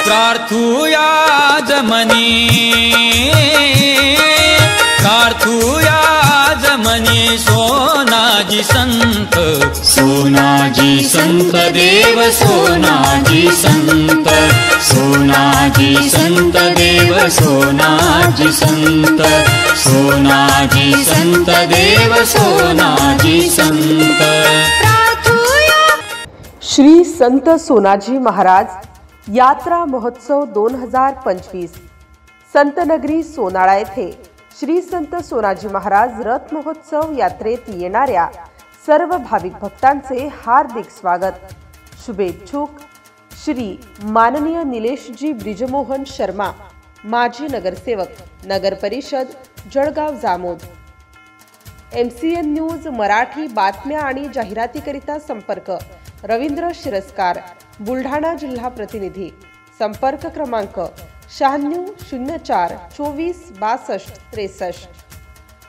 प्रार्थूया जमनी सोनाजी संत देव सोनाजी संत देव सोनाजी संत देव सोनाजी संत। श्री संत सोनाजी महाराज यात्रा महोत्सव 2025 संतनगरी सोनाळा येथे श्री संत सोनाजी महाराज रथ महोत्सव यात्रेत येणाऱ्या सर्व भाविक भक्तांचे हार्दिक स्वागत। शुभेच्छुक श्री माननीय निलेशजी ब्रिजमोहन शर्मा, माजी नगरसेवक, नगर परिषद जळगाव जामोद। MCN न्यूज मराठी बातम्या आणि जाहिरातीकरिता संपर्क रवींद्र शिरस्कार, बुलढाणा जिल्हा प्रतिनिधी। संपर्क क्रमांक 9604 24 62 63।